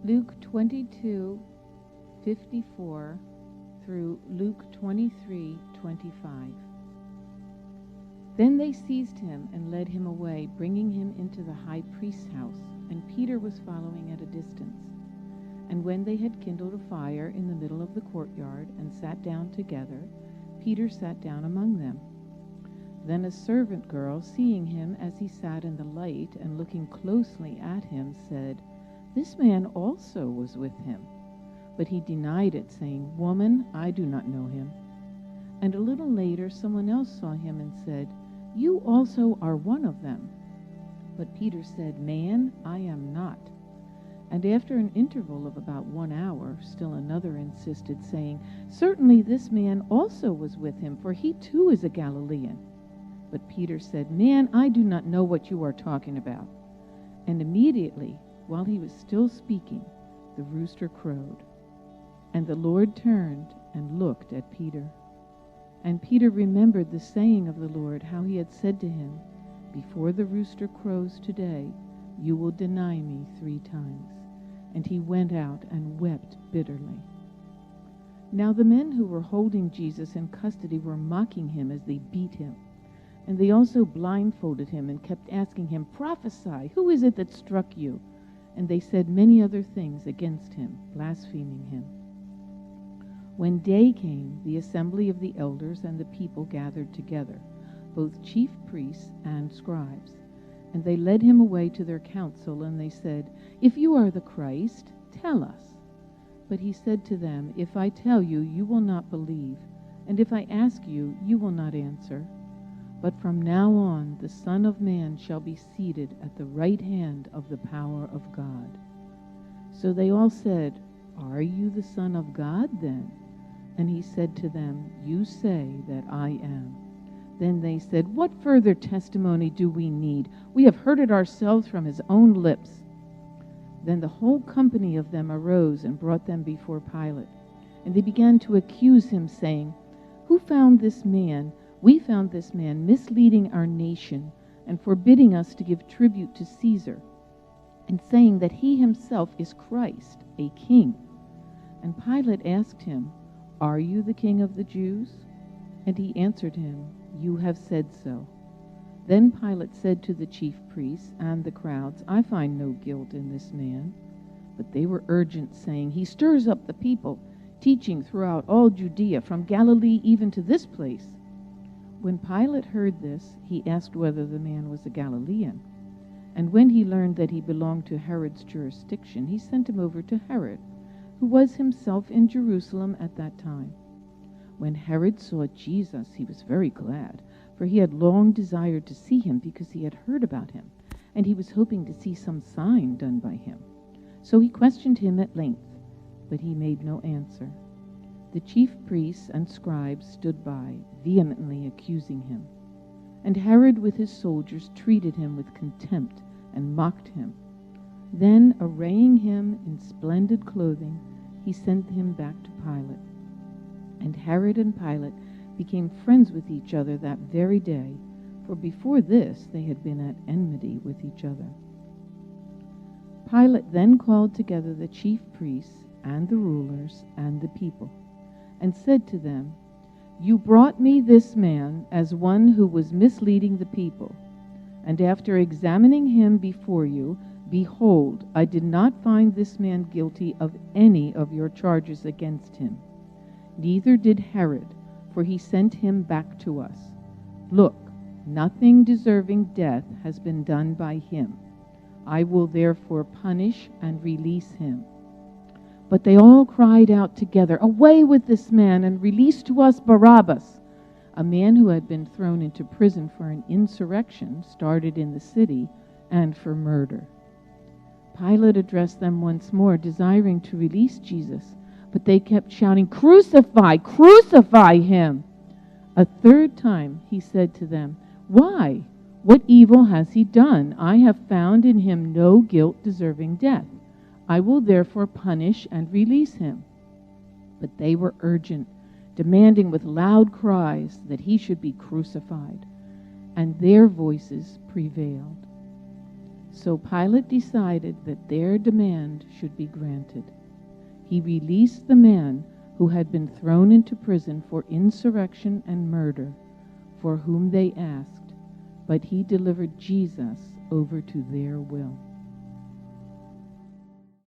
Luke 22:54 through Luke 23:25. Then they seized him and led him away, bringing him into the high priest's house, and Peter was following at a distance. And when they had kindled a fire in the middle of the courtyard and sat down together, Peter sat down among them. Then a servant girl, seeing him as he sat in the light and looking closely at him, said, "This man also was with him." But he denied it, saying, "Woman, I do not know him." And a little later someone else saw him and said, "You also are one of them." But Peter said, "Man, I am not." And after an interval of about 1 hour, still another insisted, saying, "Certainly this man also was with him, for he too is a Galilean." But Peter said, "Man, I do not know what you are talking about." And immediately, while he was still speaking, the rooster crowed. And the Lord turned and looked at Peter. And Peter remembered the saying of the Lord, how he had said to him, "Before the rooster crows today, you will deny me 3 times." And he went out and wept bitterly. Now the men who were holding Jesus in custody were mocking him as they beat him. And they also blindfolded him and kept asking him, "Prophesy, who is it that struck you?" And they said many other things against him, blaspheming him. When day came, the assembly of the elders and the people gathered together, both chief priests and scribes. And they led him away to their council, and they said, "If you are the Christ, tell us." But he said to them, "If I tell you, you will not believe, and if I ask you, you will not answer. But from now on, the Son of Man shall be seated at the right hand of the power of God." So they all said, "Are you the Son of God then?" And he said to them, "You say that I am." Then they said, "What further testimony do we need? We have heard it ourselves from his own lips." Then the whole company of them arose and brought them before Pilate. And they began to accuse him, saying, "Who found this man? We found this man misleading our nation and forbidding us to give tribute to Caesar, and saying that he himself is Christ, a king." And Pilate asked him, "Are you the king of the Jews?" And he answered him, "You have said so." Then Pilate said to the chief priests and the crowds, "I find no guilt in this man." But they were urgent, saying, "He stirs up the people, teaching throughout all Judea, from Galilee even to this place." When Pilate heard this, he asked whether the man was a Galilean. And when he learned that he belonged to Herod's jurisdiction, he sent him over to Herod, who was himself in Jerusalem at that time. When Herod saw Jesus, he was very glad, for he had long desired to see him because he had heard about him, and he was hoping to see some sign done by him. So he questioned him at length, but he made no answer. The chief priests and scribes stood by, vehemently accusing him. And Herod with his soldiers treated him with contempt and mocked him. Then, arraying him in splendid clothing, he sent him back to Pilate. And Herod and Pilate became friends with each other that very day, for before this they had been at enmity with each other. Pilate then called together the chief priests and the rulers and the people, and said to them, "You brought me this man as one who was misleading the people, and after examining him before you, behold, I did not find this man guilty of any of your charges against him. Neither did Herod, for he sent him back to us. Look, nothing deserving death has been done by him. I will therefore punish and release him." But they all cried out together, "Away with this man, and release to us Barabbas," a man who had been thrown into prison for an insurrection started in the city and for murder. Pilate addressed them once more, desiring to release Jesus, but they kept shouting, "Crucify! Crucify him!" A third time he said to them, "Why? What evil has he done? I have found in him no guilt deserving death. I will therefore punish and release him." But they were urgent, demanding with loud cries that he should be crucified, and their voices prevailed. So Pilate decided that their demand should be granted. He released the man who had been thrown into prison for insurrection and murder, for whom they asked, but he delivered Jesus over to their will.